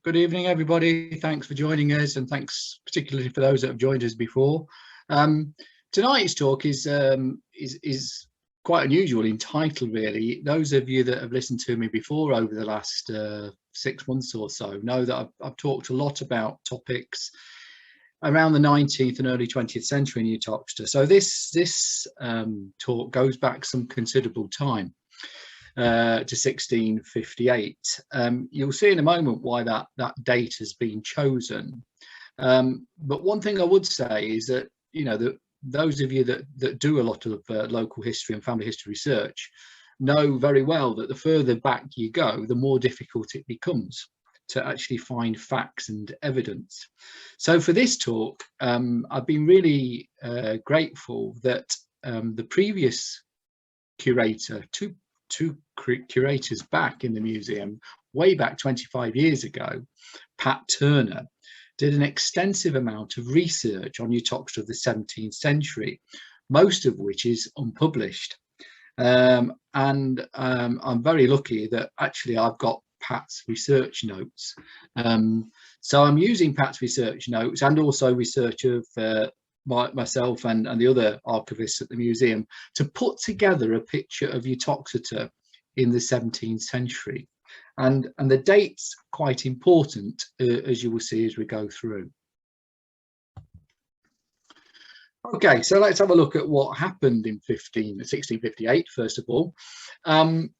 Good evening, everybody. Thanks for joining us, and thanks particularly for those that have joined us before. Tonight's talk is quite unusual in title, really. Those of you that have listened to me before over the last 6 months or so know that I've talked a lot about topics around the 19th and early 20th century in Uttoxeter. So this talk goes back some considerable time. To 1658. You'll see in a moment why that date has been chosen. But one thing I would say is that, you know, that those of you that do a lot of local history and family history research know very well that the further back you go, the more difficult it becomes to actually find facts and evidence. So for this talk, I've been really grateful that the previous curator, two curators back in the museum, way back 25 years ago, Pat Turner, did an extensive amount of research on Uttoxeter of the 17th century, most of which is unpublished. I'm very lucky that actually I've got Pat's research notes. So I'm using Pat's research notes and also research of myself and the other archivists at the museum to put together a picture of Uttoxeter in the 17th century, and the date's quite important, as you will see as we go through. Okay, so let's have a look at what happened in 1658 first of all. The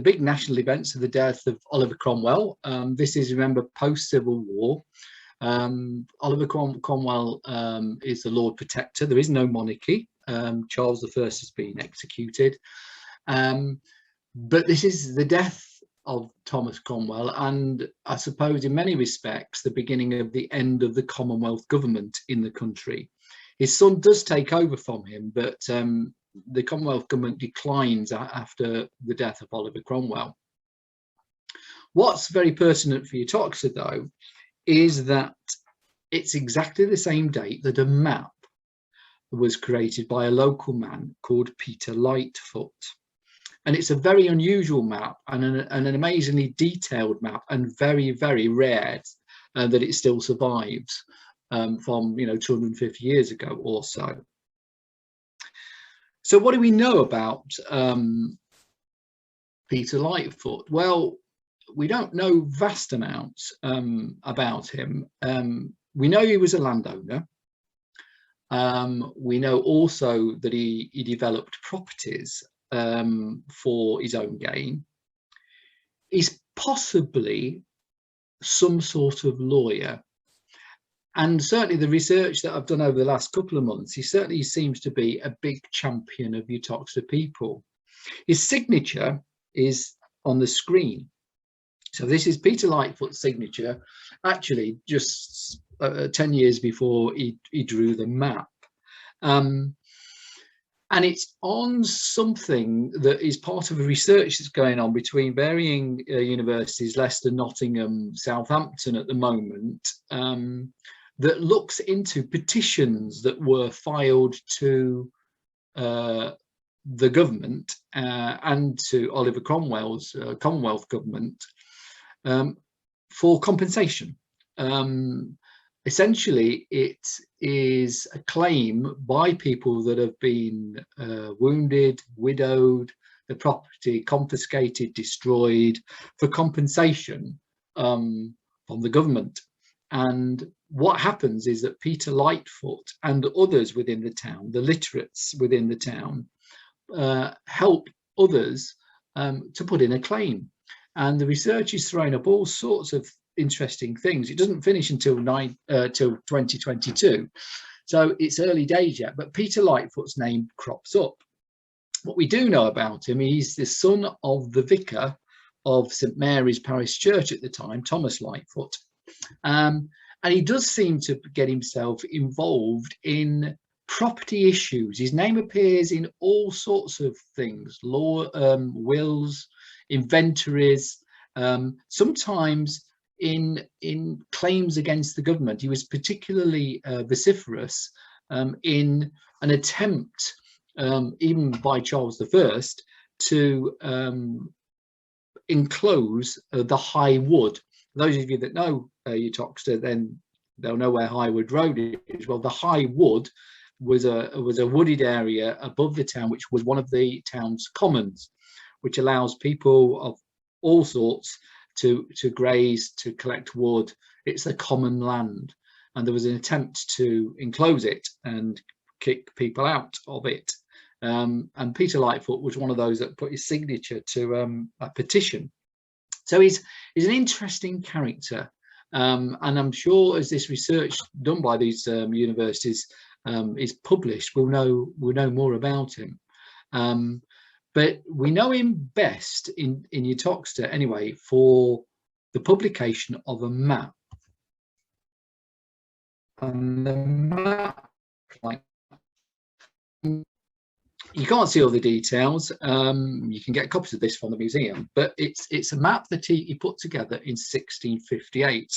big national events are the death of Oliver Cromwell. This is, remember, post-Civil War. Oliver Cromwell is the Lord Protector. There is no monarchy. Charles I has been executed. But this is the death of Thomas Cromwell, and I suppose in many respects the beginning of the end of the Commonwealth government in the country. His son does take over from him, but the Commonwealth government declines after the death of Oliver Cromwell. What's very pertinent for Uttoxeter, though, is that it's exactly the same date that a map was created by a local man called Peter Lightfoot. And it's a very unusual map and an amazingly detailed map, and very, very rare that it still survives from 250 years ago or so. So what do we know about Peter Lightfoot? Well, we don't know vast amounts about him. We know he was a landowner. We know also that he developed properties for his own gain. He's possibly some sort of lawyer. And certainly the research that I've done over the last couple of months, he certainly seems to be a big champion of Uttoxeter people. His signature is on the screen. So this is Peter Lightfoot's signature, actually just 10 years before he drew the map. And it's on something that is part of a research that's going on between varying universities, Leicester, Nottingham, Southampton at the moment, that looks into petitions that were filed to the government and to Oliver Cromwell's Commonwealth government for compensation. Essentially, it is a claim by people that have been wounded, widowed, the property confiscated, destroyed, for compensation from the government. And what happens is that Peter Lightfoot and others within the town, the literates within the town, help others to put in a claim. And the research is throwing up all sorts of interesting things. It doesn't finish until 2022, so it's early days yet, but Peter Lightfoot's name crops up. What we do know about him, he's the son of the vicar of St Mary's Parish Church at the time, Thomas Lightfoot, and he does seem to get himself involved in property issues. His name appears in all sorts of things, law, wills, inventories, sometimes in claims against the government. He was particularly vociferous in an attempt, even by Charles I, to enclose the High Wood. Those of you that know Uttoxeter, then they'll know where High Wood Road is. Well, the High Wood was a wooded area above the town, which was one of the town's commons, which allows people of all sorts to graze, to collect wood. It's the common land, and there was an attempt to enclose it and kick people out of it. And Peter Lightfoot was one of those that put his signature to a petition. So he's an interesting character, and I'm sure as this research done by these universities is published, we'll know more about him. But we know him best in Uttoxeter anyway for the publication of a map. And the map, like, you can't see all the details. You can get copies of this from the museum, but it's a map that he put together in 1658.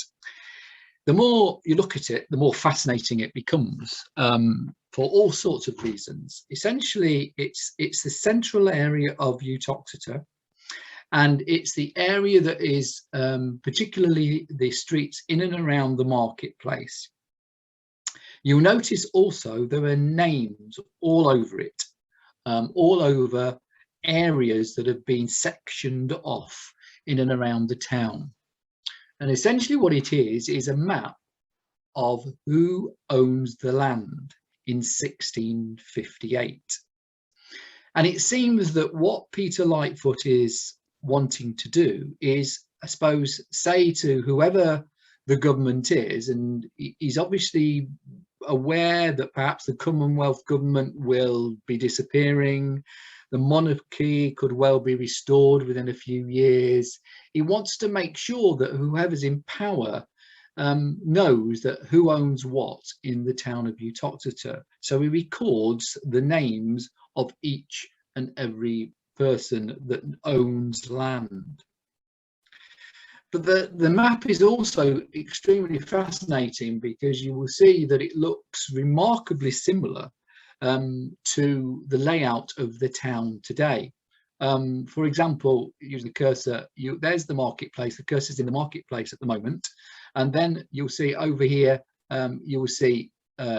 The more you look at it, the more fascinating it becomes, for all sorts of reasons. Essentially, it's the central area of Uttoxeter, and it's the area that is particularly the streets in and around the marketplace. You'll notice also there are names all over it, all over areas that have been sectioned off in and around the town. And essentially what it is a map of who owns the land in 1658. And it seems that what Peter Lightfoot is wanting to do is, I suppose, say to whoever the government is, and he's obviously aware that perhaps the Commonwealth government will be disappearing, the monarchy could well be restored within a few years. He wants to make sure that whoever's in power knows that who owns what in the town of Uttoxeter. So he records the names of each and every person that owns land. But the map is also extremely fascinating because you will see that it looks remarkably similar to the layout of the town today. For example, use the cursor, there's the marketplace, the cursor's in the marketplace at the moment, and then you'll see over here, you will see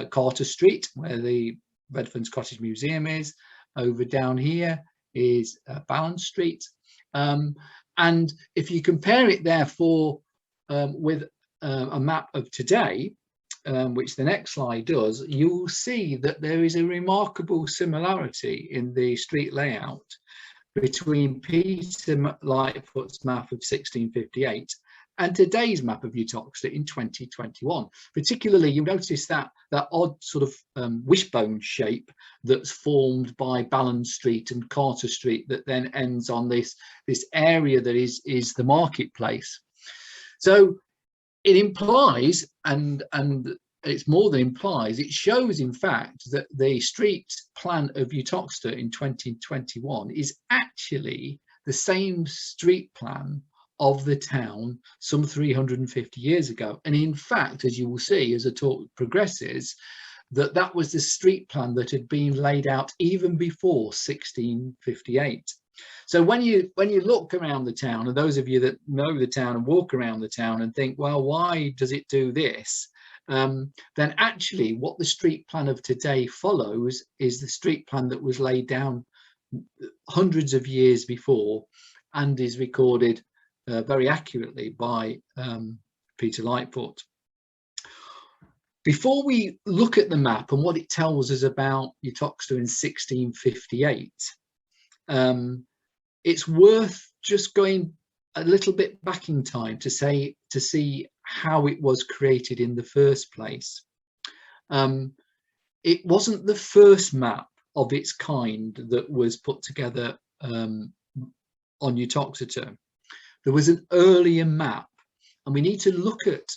Carter Street, where the Redfern's Cottage Museum is. Over down here is Balance Street. And if you compare it therefore with a map of today, which the next slide does, you will see that there is a remarkable similarity in the street layout between Peter Lightfoot's map of 1658 and today's map of Uttoxeter in 2021. Particularly, you'll notice that odd sort of wishbone shape that's formed by Balance Street and Carter Street that then ends on this area that is the marketplace. So it implies, and it's more than implies, it shows in fact that the street plan of Uttoxeter in 2021 is actually the same street plan of the town some 350 years ago. And in fact, as you will see as the talk progresses, that was the street plan that had been laid out even before 1658. So when you look around the town, and those of you that know the town and walk around the town and think, well, why does it do this? Then actually what the street plan of today follows is the street plan that was laid down hundreds of years before and is recorded very accurately by Peter Lightfoot. Before we look at the map and what it tells us about Uttoxeter in 1658, it's worth just going a little bit back in time to see how it was created in the first place. It wasn't the first map of its kind that was put together on Uttoxeter. There was an earlier map, and we need to look at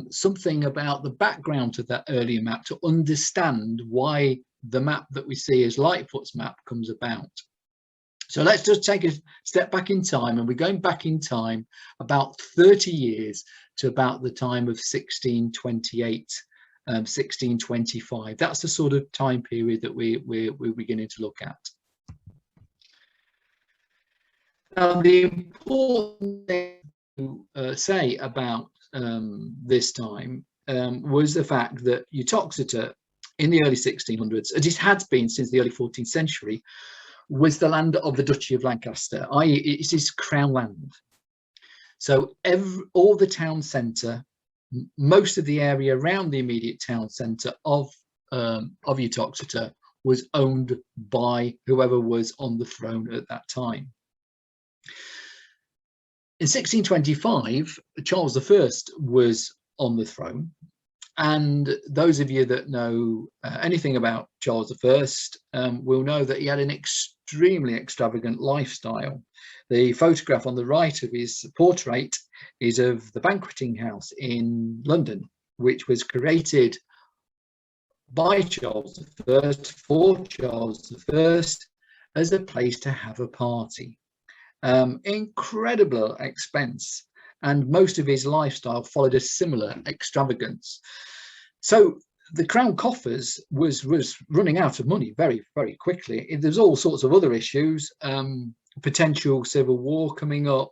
something about the background to that earlier map to understand why the map that we see as Lightfoot's map comes about. So let's just take a step back in time, and we're going back in time about 30 years to about the time of 1628, 1625. That's the sort of time period that we're beginning to look at. Now, the important thing to say about this time was the fact that Uttoxeter in the early 1600s, as it had been since the early 14th century, was the land of the Duchy of Lancaster, i.e. it is crown land. So all the town centre, most of the area around the immediate town centre of Uttoxeter was owned by whoever was on the throne at that time. In 1625, Charles I was on the throne, and those of you that know anything about Charles I will know that he had an extremely extravagant lifestyle. The photograph on the right of his portrait is of the banqueting house in London, which was created by Charles I for Charles I as a place to have a party. Incredible expense, and most of his lifestyle followed a similar extravagance. So the crown coffers was running out of money very, very quickly. There's all sorts of other issues, potential civil war coming up,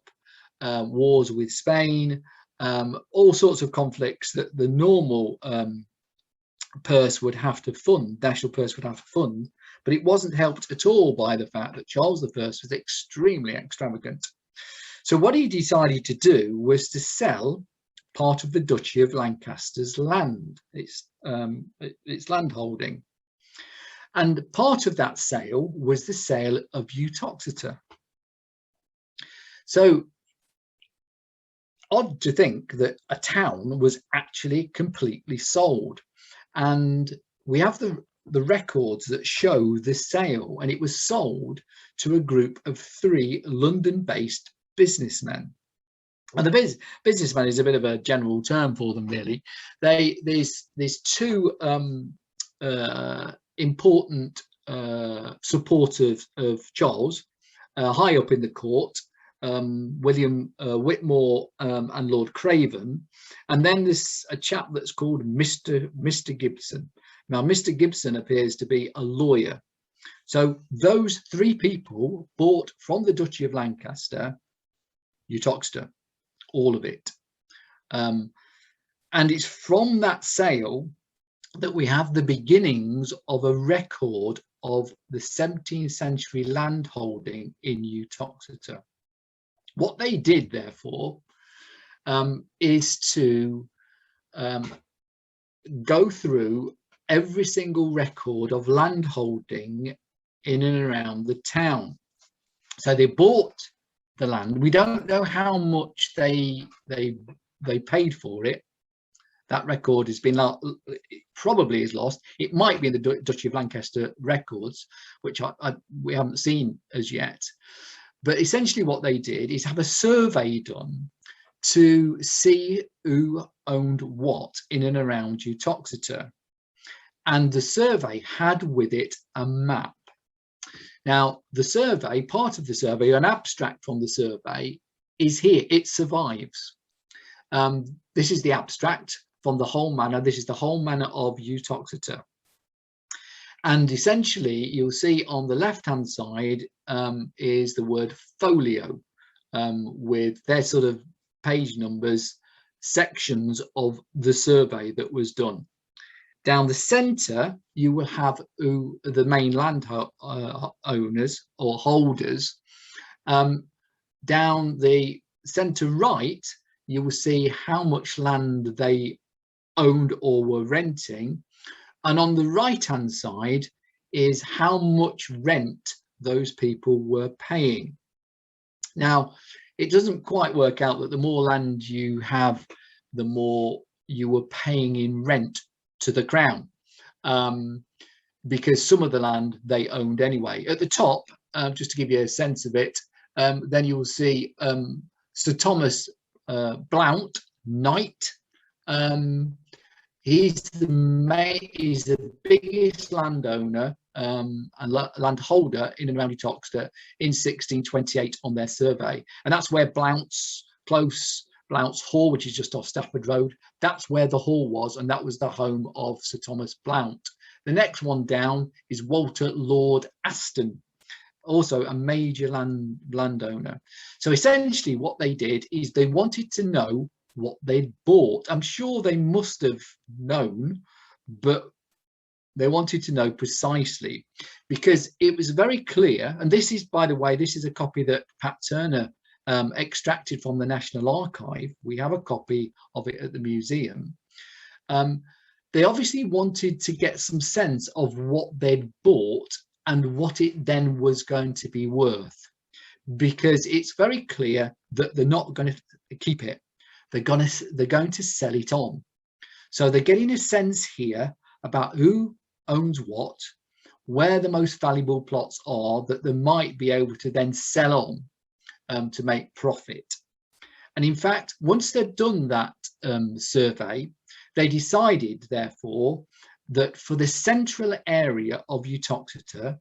wars with Spain, all sorts of conflicts that the normal purse would have to fund, national purse would have to fund, but it wasn't helped at all by the fact that Charles I was extremely extravagant. So what he decided to do was to sell part of the Duchy of Lancaster's land, its land holding. And part of that sale was the sale of Uttoxeter. So odd to think that a town was actually completely sold. And we have the records that show the sale, and it was sold to a group of 3 London-based businessmen. And the businessman is a bit of a general term for them, really. There's 2 important supporters of Charles, high up in the court, William Whitmore and Lord Craven, and then there's a chap that's called Mr. Gibson. Now, Mr. Gibson appears to be a lawyer. So those 3 people bought from the Duchy of Lancaster, Uttoxeter, all of it. And it's from that sale that we have the beginnings of a record of the 17th century land holding in Uttoxeter. What they did, therefore, is to go through every single record of land holding in and around the town. So they bought the land. We don't know how much they paid for it. That record has been probably is lost. It might be in the Duchy of Lancaster records, which we haven't seen as yet. But essentially what they did is have a survey done to see who owned what in and around Uttoxeter. And the survey had with it a map. Now, the survey, part of the survey, an abstract from the survey, is here. It survives. This is the abstract from the whole manor. This is the whole manor of Uttoxeter. And essentially, you'll see on the left-hand side is the word folio, with their sort of page numbers, sections of the survey that was done. Down the centre, you will have the main land owners or holders. Down the centre right, you will see how much land they owned or were renting. And on the right-hand side is how much rent those people were paying. Now, it doesn't quite work out that the more land you have, the more you were paying in rent to the crown, because some of the land they owned anyway. At the top, just to give you a sense of it, then you will see Sir Thomas Blount, Knight. He's the biggest landowner and landholder in and around Uttoxeter in 1628 on their survey, and that's where Blount's Hall, which is just off Stafford Road, that's where the hall was, and that was the home of Sir Thomas Blount. The next one down is Walter Lord Aston, also a major landowner. So essentially what they did is they wanted to know what they'd bought. I'm sure they must have known, but they wanted to know precisely, because it was very clear. And this is, by the way, this is a copy that Pat Turner extracted from the National Archive. We have a copy of it at the museum. They obviously wanted to get some sense of what they'd bought and what it then was going to be worth, because it's very clear that they're not going to keep it. They're going to sell it on. So they're getting a sense here about who owns what, where the most valuable plots are that they might be able to then sell on to make profit. And in fact, once they've done that survey, they decided, therefore, that for the central area of Uttoxeter,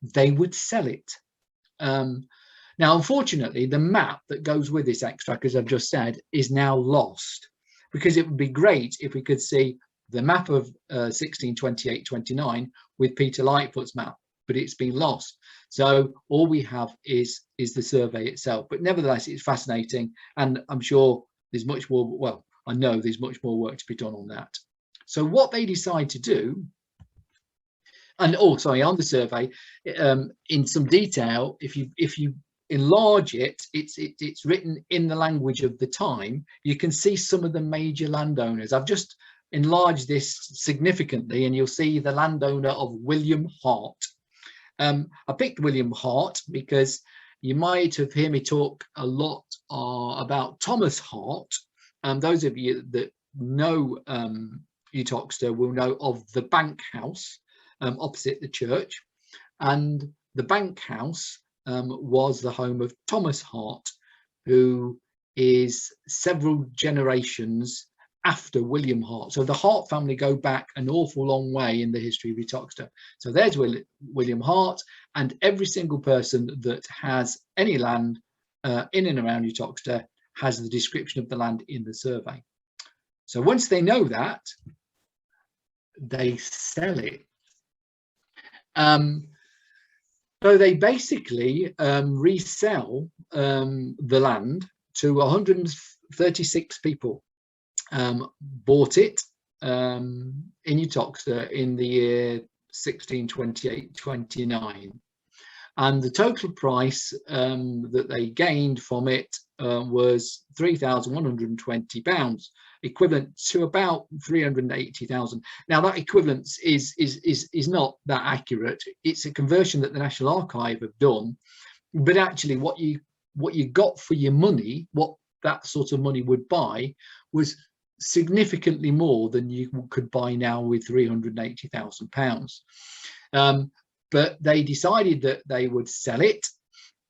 they would sell it. Now, unfortunately, the map that goes with this extract, as I've just said, is now lost, because it would be great if we could see the map of 1628-29 with Peter Lightfoot's map, but it's been lost. So all we have is the survey itself. But nevertheless, it's fascinating, and I'm sure there's much more, well, I know there's much more work to be done on that. So what they decide to do, and on the survey, in some detail, if you enlarge it, it's written in the language of the time. You can see some of the major landowners. I've just enlarged this significantly, and you'll see the landowner of William Hart. I picked William Hart because you might have heard me talk a lot about Thomas Hart. Those of you that know Uttoxeter will know of the Bank House opposite the church, and the Bank House was the home of Thomas Hart, who is several generations after William Hart. So the Hart family go back an awful long way in the history of Uttoxeter. So there's William Hart, and every single person that has any land in and around Uttoxeter has the description of the land in the survey. So once they know that, they sell it. So they basically resell the land to 136 people. Bought it in Uttoxeter in the year 1628-29, and the total price that they gained from it was £3,120, equivalent to about 380,000. Now that equivalence is not that accurate. It's a conversion that the National Archive have done, but actually what you got for your money, what that sort of money would buy, was significantly more than you could buy now with £380,000. But they decided that they would sell it,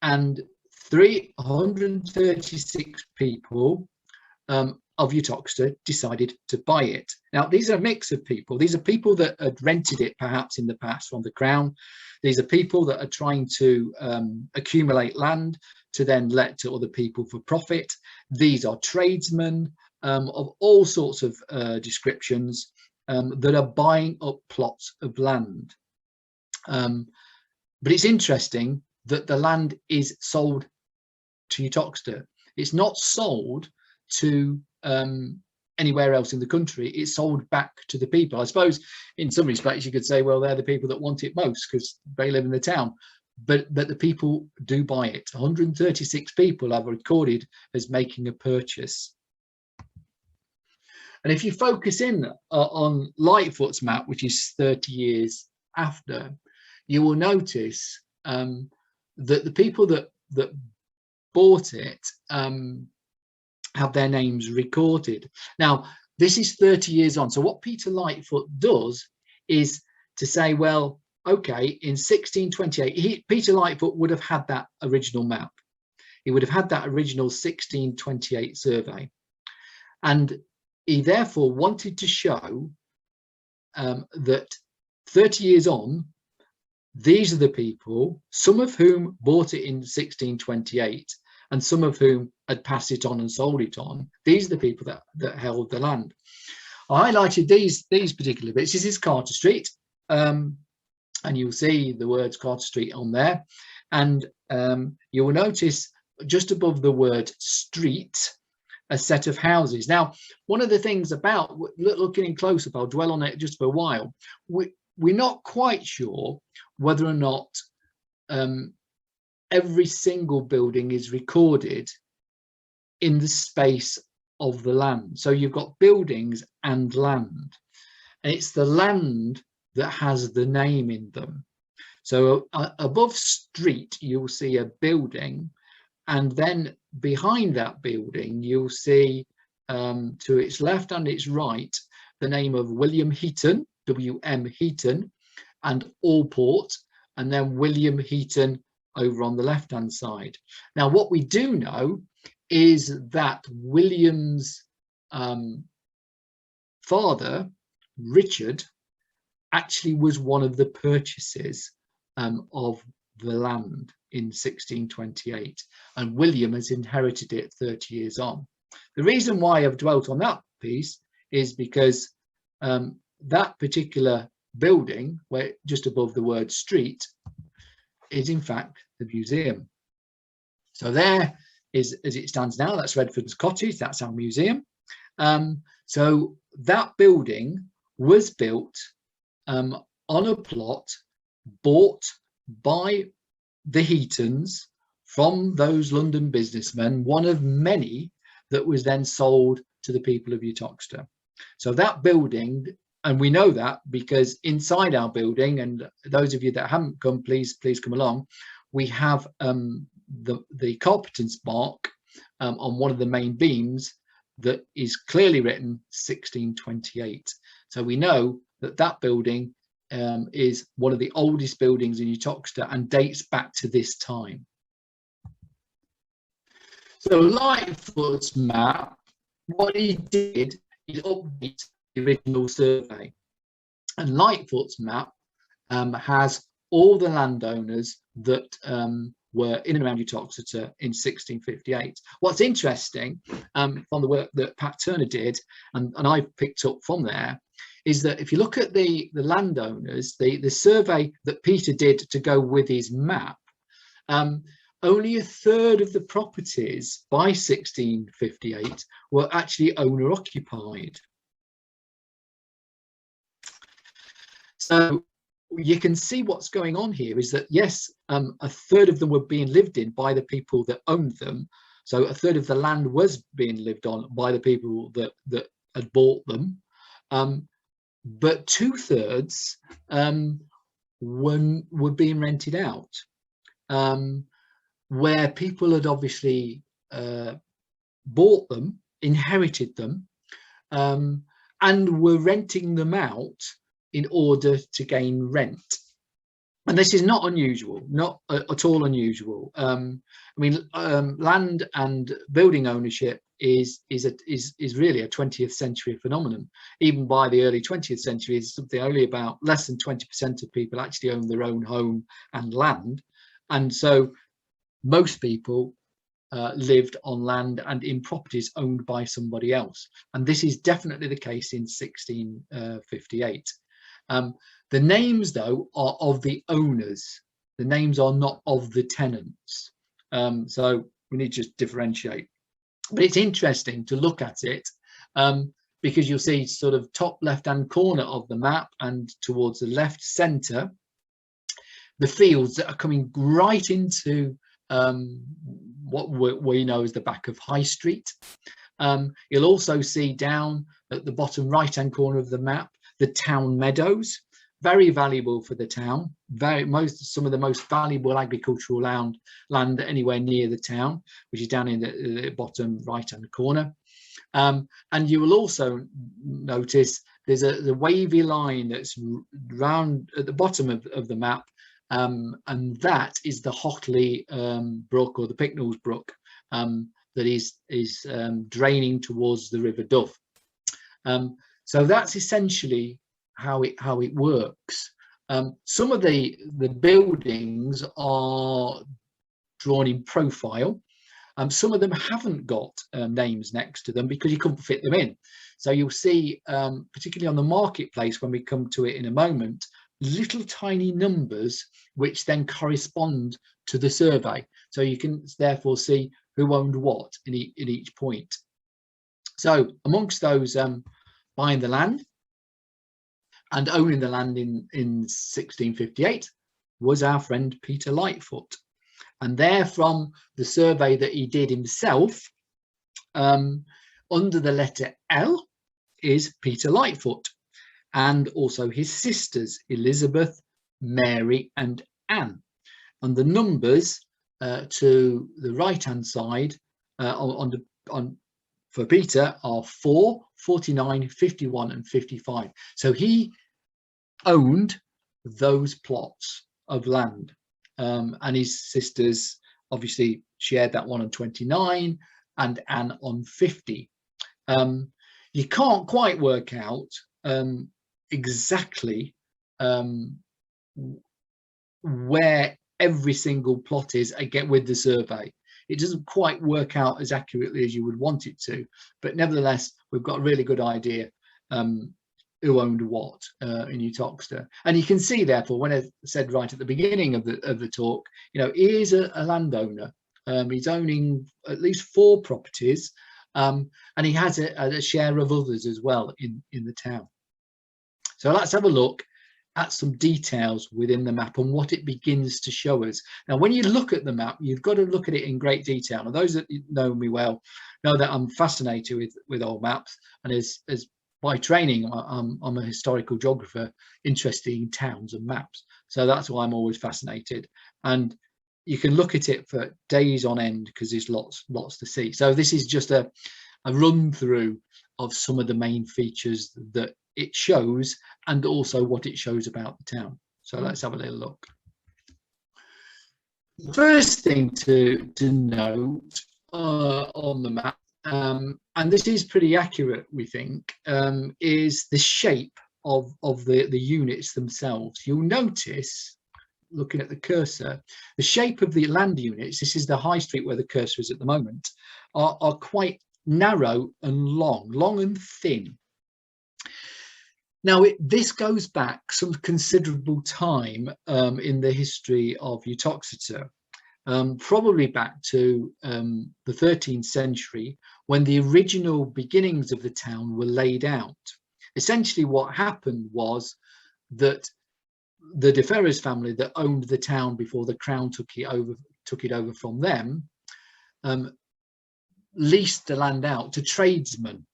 and 336 people of Uttoxeter decided to buy it. Now, these are a mix of people. These are people that had rented it perhaps in the past from the Crown. These are people that are trying to accumulate land to then let to other people for profit. These are tradesmen of all sorts of descriptions that are buying up plots of land. But it's interesting that the land is sold to Uttoxeter. It's not sold to anywhere else in the country. It's sold back to the people. I suppose in some respects you could say, well, they're the people that want it most because they live in the town. But the people do buy it. 136 people have recorded as making a purchase. And if you focus in on Lightfoot's map, which is 30 years after, you will notice that the people that bought it have their names recorded. Now, this is 30 years on. So what Peter Lightfoot does is to say, well, okay, in 1628, Peter Lightfoot would have had that original map. He would have had that original 1628 survey. And he therefore wanted to show that 30 years on, these are the people, some of whom bought it in 1628 and some of whom had passed it on and sold it on. These are the people that held the land. I highlighted these particular bits. This is Carter Street, and you'll see the words Carter Street on there. And you will notice just above the word street a set of houses. Now, one of the things about looking in close up, I'll dwell on it just for a while, we're not quite sure whether or not every single building is recorded in the space of the land. So you've got buildings and land, and it's the land that has the name in them. So above street, you'll see a building, and then behind that building, you'll see to its left and its right, the name of William Heaton, W.M. Heaton, and Allport, and then William Heaton over on the left-hand side. Now, what we do know is that William's father, Richard, actually was one of the purchasers of the land in 1628, and William has inherited it 30 years on. The reason why I've dwelt on that piece is because that particular building, where just above the word street, is in fact the museum. So there is, as it stands now, that's Redford's Cottage, that's our museum. So that building was built on a plot bought by the Heatons from those London businessmen, one of many that was then sold to the people of Uttoxeter. So that building, and we know that because inside our building, and those of you that haven't come, please come along, we have the carpenter's mark on one of the main beams that is clearly written 1628. So we know that that building is one of the oldest buildings in Uttoxeter and dates back to this time. So Lightfoot's map, what he did is update the original survey, and Lightfoot's map has all the landowners that were in and around Uttoxeter in 1658. What's interesting from the work that Pat Turner did, and I picked up from there, is that if you look at the landowners, the survey that Peter did to go with his map, only a third of the properties by 1658 were actually owner occupied. So you can see what's going on here is that, yes, a third of them were being lived in by the people that owned them. So a third of the land was being lived on by the people that had bought them. But 2/3 were being rented out, where people had obviously bought them, inherited them, and were renting them out in order to gain rent. And this is not unusual, not at all unusual. I mean, land and building ownership is really a 20th century phenomenon. Even by the early 20th century, it's something only about less than 20% of people actually own their own home and land, and so most people lived on land and in properties owned by somebody else. And this is definitely the case in 1658. The names, though, are of the owners. The names are not of the tenants. So we need to just differentiate. But it's interesting to look at it because you'll see sort of top left-hand corner of the map and towards the left centre, the fields that are coming right into what we know as the back of High Street. You'll also see down at the bottom right-hand corner of the map, the town meadows, very valuable for the town, some of the most valuable agricultural land anywhere near the town, which is down in the bottom right-hand corner. And you will also notice there's a wavy line that's round at the bottom of the map, and that is the Hotley Brook, or the Picknells Brook, that is draining towards the River Duff. So that's essentially how it works. Some of the buildings are drawn in profile. Some of them haven't got names next to them because you couldn't fit them in. So you'll see, particularly on the marketplace, when we come to it in a moment, little tiny numbers which then correspond to the survey. So you can therefore see who owned what in each point. So amongst those buying the land and owning the land in 1658 was our friend Peter Lightfoot. And there, from the survey that he did himself, under the letter L is Peter Lightfoot, and also his sisters Elizabeth, Mary and Anne. And the numbers to the right hand side for Peter are 4, 49, 51 and 55. So he owned those plots of land, and his sisters obviously shared that one on 29 and Anne on 50. You can't quite work out exactly where every single plot is again with the survey. It doesn't quite work out as accurately as you would want it to, but nevertheless we've got a really good idea who owned what in Uttoxeter. And you can see therefore, when I said right at the beginning of the talk, you know, he is a landowner. He's owning at least 4 properties, and he has a share of others as well in the town. So let's have a look at some details within the map and what it begins to show us. Now, when you look at the map, you've got to look at it in great detail. Now, those that know me well know that I'm fascinated with old maps, and as by training, I'm a historical geographer interested in towns and maps. So that's why I'm always fascinated. And you can look at it for days on end because there's lots to see. So this is just a run through of some of the main features that it shows and also what it shows about the town. So let's have a little look. The first thing to note on the map, and this is pretty accurate, we think, is the shape of the units themselves. You'll notice, looking at the cursor, the shape of the land units, this is the high street where the cursor is at the moment, are quite narrow and long and thin. Now, this goes back some considerable time in the history of Uttoxeter, probably back to the 13th century, when the original beginnings of the town were laid out. Essentially, what happened was that the De Ferrers family that owned the town before the crown took it over from them, leased the land out to tradesmen.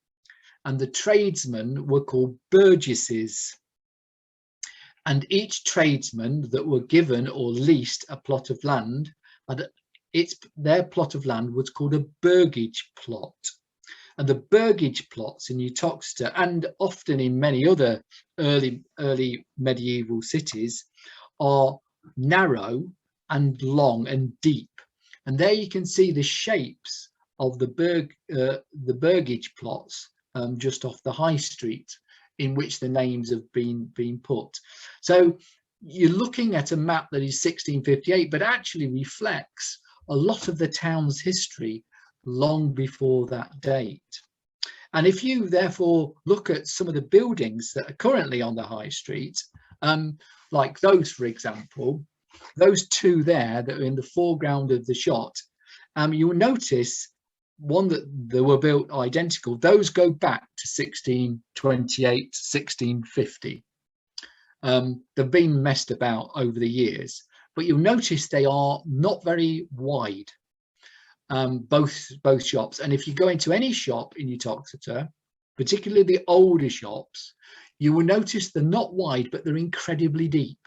And the tradesmen were called burgesses. And each tradesman that were given or leased a plot of land, their plot of land was called a burgage plot. And the burgage plots in Uttoxeter, and often in many other early medieval cities, are narrow and long and deep. And there you can see the shapes of the burgage plots just off the high street, in which the names have been put. So you're looking at a map that is 1658, but actually reflects a lot of the town's history long before that date. And if you therefore look at some of the buildings that are currently on the high street, like those, for example, those two there that are in the foreground of the shot, you will notice one that they were built identical. Those go back to 1628, 1650. They've been messed about over the years, but you'll notice they are not very wide, both shops. And if you go into any shop in Uttoxeter, particularly the older shops, you will notice they're not wide, but they're incredibly deep.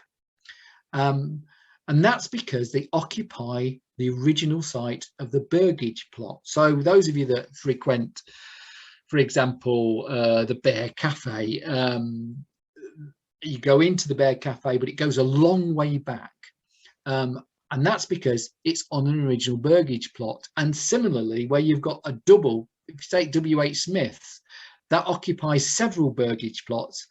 And that's because they occupy the original site of the burgage plot. So those of you that frequent, for example, the Bear Cafe, you go into the Bear Cafe, but it goes a long way back. And that's because it's on an original burgage plot. And similarly, where you've got a double, if you take W.H. Smith's, that occupies several burgage plots.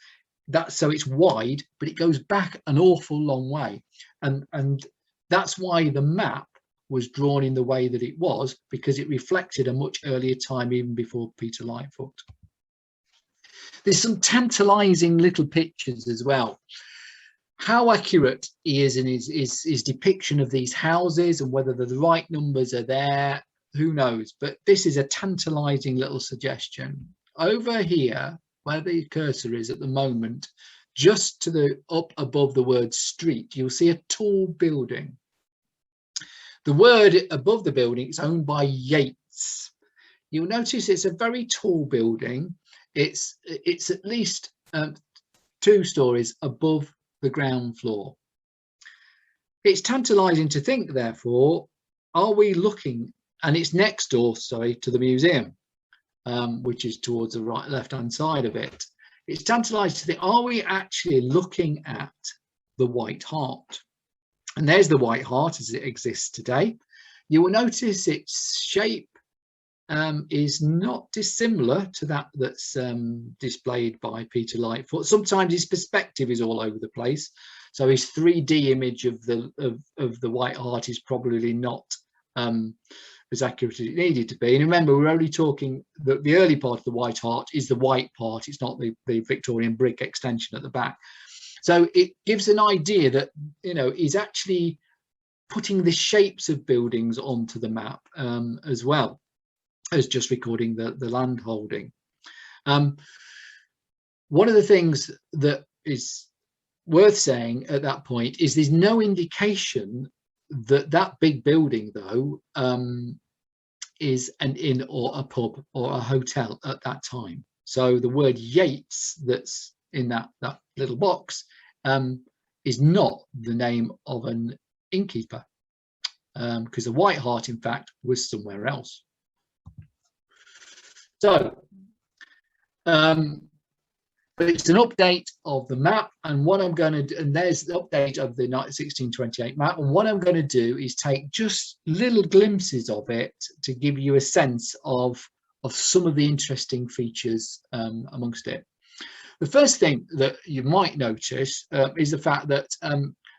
So it's wide, but it goes back an awful long way. And that's why the map was drawn in the way that it was, because it reflected a much earlier time, even before Peter Lightfoot. There's some tantalizing little pictures as well. How accurate he is in his depiction of these houses and whether the right numbers are there, who knows? But this is a tantalizing little suggestion. Over here, where the cursor is at the moment, just to the up above the word street, you'll see a tall building. The word above the building is owned by Yates. You'll notice it's a very tall building. It's at least 2 stories above the ground floor. It's tantalizing to think, therefore, are we looking, and it's next door, sorry, to the museum, which is towards the right left-hand side of it. It's tantalizing to think, are we actually looking at the White Hart? And there's the White Hart as it exists today. You will notice its shape is not dissimilar to that that's displayed by Peter Lightfoot. Sometimes his perspective is all over the place, so his 3D image of the White Hart is probably not as accurate as it needed to be. And remember, we're only talking the early part of the White Hart is the white part. It's not the Victorian brick extension at the back. So it gives an idea that, you know, he's actually putting the shapes of buildings onto the map as well as just recording the land holding. One of the things that is worth saying at that point is there's no indication that that big building, though, is an inn or a pub or a hotel at that time. So the word Yates that's in that little box is not the name of an innkeeper, because the White Hart, in fact, was somewhere else. So, but it's an update of the map, and what I'm going to do, and there's the update of the 1628 map, and what I'm going to do is take just little glimpses of it to give you a sense of some of the interesting features amongst it. The first thing that you might notice is the fact that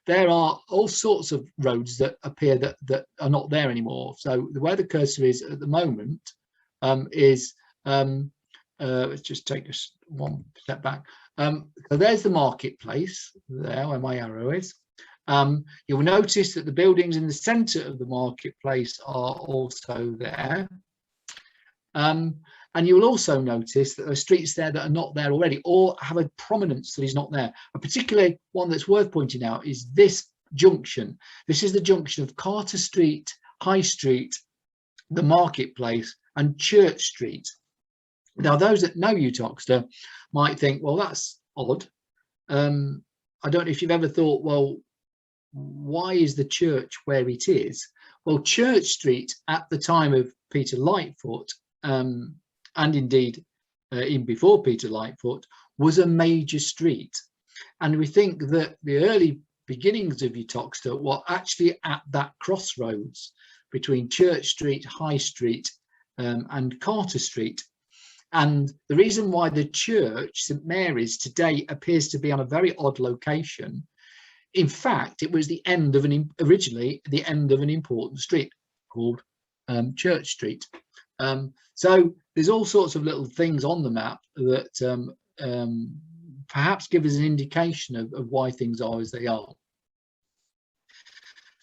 there are all sorts of roads that appear that are not there anymore. So where the cursor is at the moment is let's just take us one step back. So there's the marketplace there where my arrow is. You'll notice that the buildings in the centre of the marketplace are also there. And you'll also notice that there are streets there that are not there already or have a prominence that is not there. A particular one that's worth pointing out is this junction. This is the junction of Carter Street, High Street, the Marketplace, and Church Street. Now, those that know Uttoxeter might think, well, that's odd. I don't know if you've ever thought, well, why is the church where it is? Well, Church Street at the time of Peter Lightfoot, and indeed even before Peter Lightfoot, was a major street. And we think that the early beginnings of Uttoxeter were actually at that crossroads between Church Street, High Street, and Carter Street. And the reason why the church, St Mary's, today appears to be on a very odd location, in fact, it was the end of originally the end of an important street called Church Street. So there's all sorts of little things on the map that perhaps give us an indication of why things are as they are.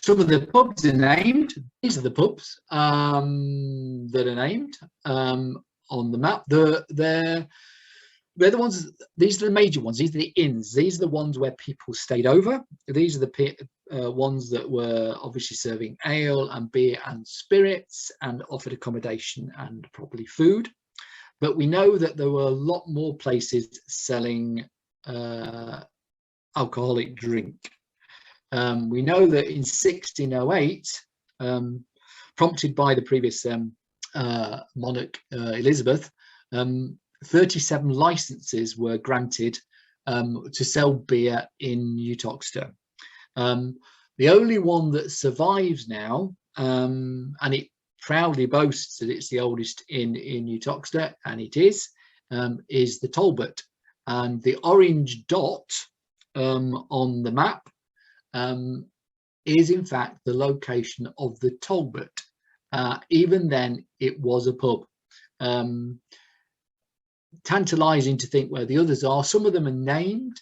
Some of the pubs are named. These are the pubs that are named on the map. They're the ones. These are the major ones. These are the inns. These are the ones where people stayed over. These are the ones that were obviously serving ale and beer and spirits and offered accommodation and probably food. But we know that there were a lot more places selling alcoholic drink. We know that in 1608, prompted by the previous monarch Elizabeth, 37 licenses were granted to sell beer in Uttoxeter. The only one that survives now, and it proudly boasts that it's the oldest inn in Uttoxeter, and it is the Talbot. And the orange dot on the map is in fact the location of the Talbot. Even then, it was a pub. Tantalizing to think where the others are. Some of them are named.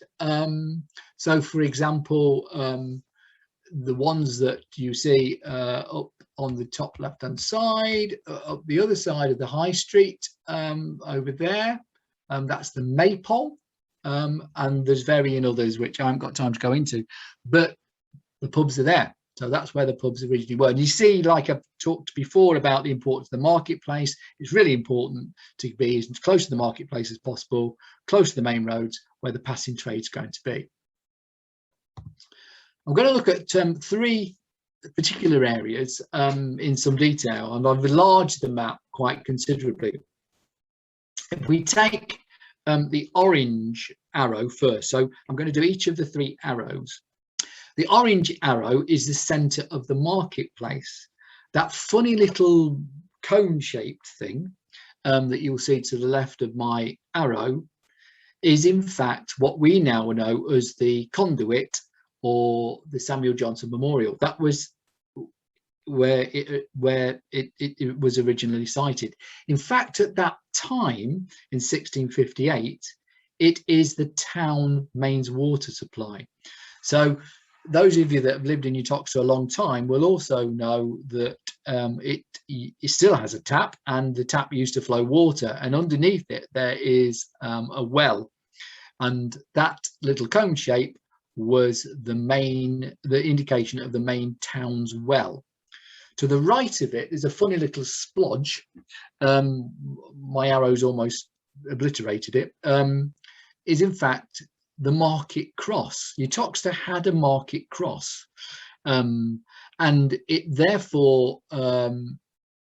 So, for example, the ones that you see up on the top left-hand side, up the other side of the high street, over there, that's the Maypole, and there's varying others which I haven't got time to go into, but the pubs are there. So that's where the pubs originally were. And you see, like I've talked before about the importance of the marketplace, it's really important to be as close to the marketplace as possible, close to the main roads where the passing trade's going to be. I'm going to look at 3 particular areas in some detail, and I've enlarged the map quite considerably. If we take the orange arrow first, so I'm going to do each of the 3 arrows. The orange arrow is the center of the marketplace. That funny little cone-shaped thing that you'll see to the left of my arrow is in fact what we now know as the conduit or the Samuel Johnson Memorial. That was where it was originally sited. In fact, at that time in 1658, it is the town mains water supply. So those of you that have lived in Uttoxeter a long time will also know that it still has a tap, and the tap used to flow water, and underneath it there is a well, and that little cone shape was the indication of the main town's well. To the right of it is a funny little splodge. My arrow's almost obliterated it. Is in fact the market cross. Uttoxeter had a market cross, and it therefore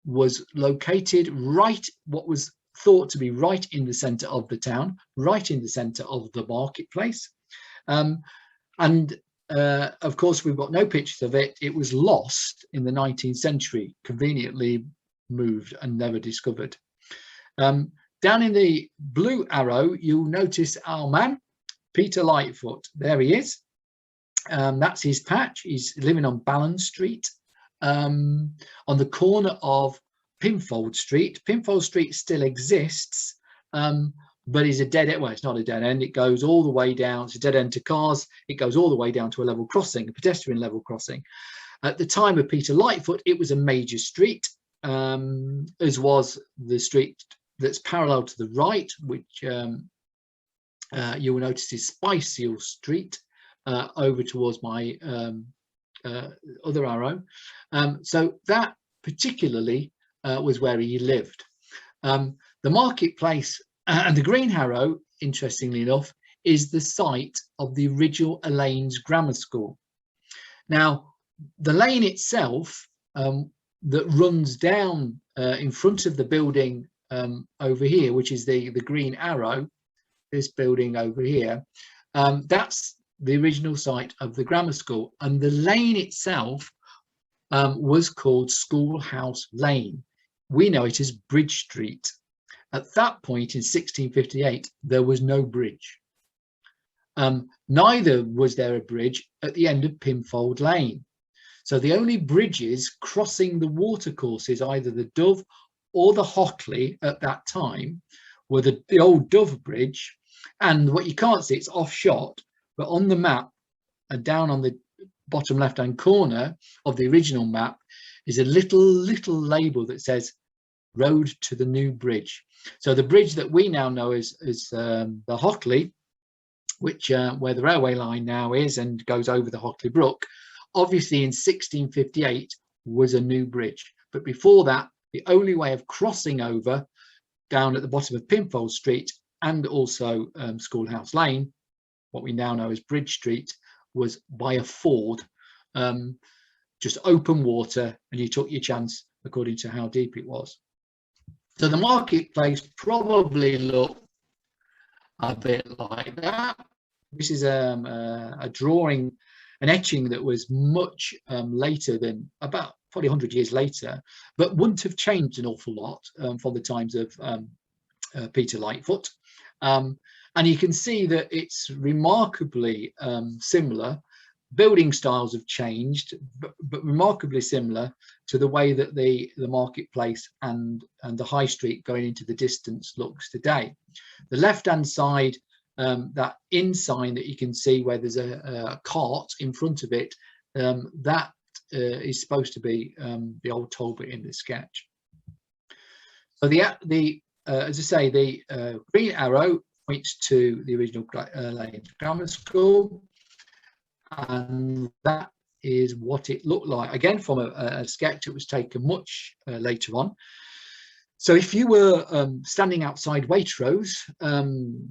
was located right, what was thought to be right in the centre of the town, right in the centre of the marketplace. Of course, we've got no pictures of it. It was lost in the 19th century, conveniently moved and never discovered. Down in the blue arrow, you'll notice our man, Peter Lightfoot. There he is. That's his patch. He's living on Ballan Street, on the corner of Pinfold Street. Pinfold Street still exists, but is a dead end. Well, it's not a dead end. It goes all the way down. It's a dead end to cars. It goes all the way down to a level crossing, a pedestrian level crossing. At the time of Peter Lightfoot, it was a major street, as was the street that's parallel to the right, which you will notice is Spiceal Street, over towards my other arrow. So that particularly was where he lived. The marketplace and the green arrow, interestingly enough, is the site of the original Elaine's Grammar School. Now, the lane itself that runs down in front of the building over here, which is the green arrow, this building over here, that's the original site of the grammar school, and the lane itself was called Schoolhouse Lane. We know it as Bridge Street. At that point in 1658, there was no bridge. Neither was there a bridge at the end of Pinfold Lane. So the only bridges crossing the watercourses, either the Dove or the Hockley at that time, were the old Dove Bridge. And what you can't see, it's off shot, but on the map and down on the bottom left-hand corner of the original map is a little label that says Road to the New Bridge. So the bridge that we now know is the Hockley, which where the railway line now is and goes over the Hockley Brook, obviously in 1658 was a new bridge. But before that, the only way of crossing over down at the bottom of Pinfold Street and also Schoolhouse Lane, what we now know as Bridge Street, was by a ford, just open water, and you took your chance according to how deep it was. So the marketplace probably looked a bit like that. This is a drawing, an etching that was much later than, about probably 100 years later, but wouldn't have changed an awful lot from the times of Peter Lightfoot. And you can see that it's remarkably similar. Building styles have changed, but remarkably similar to the way that the marketplace and the high street going into the distance looks today. The left-hand side that inn sign that you can see where there's a cart in front of it, that is supposed to be the old Talbot in the sketch. So as I say, the green arrow points to the original Lane's Grammar School, and that is what it looked like, again from a sketch that was taken much later on. So if you were standing outside Waitrose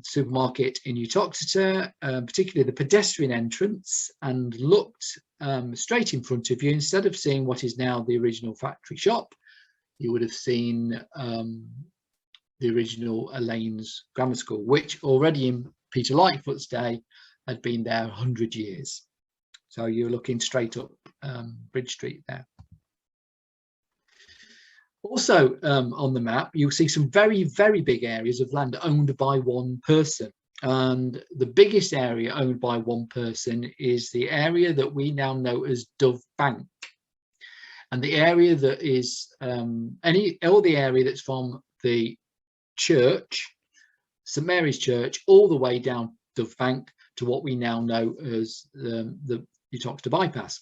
supermarket in Uttoxeter, particularly the pedestrian entrance, and looked straight in front of you, instead of seeing what is now the original factory shop, you would have seen the original Lane's Grammar School, which already in Peter Lightfoot's day had been there 100 years. So you're looking straight up Bridge Street there. Also on the map, you'll see some very, very big areas of land owned by one person. And the biggest area owned by one person is the area that we now know as Dove Bank. And the area that is all the area that's from the church, St Mary's Church, all the way down Dove Bank to what we now know as the Uttoxeter bypass.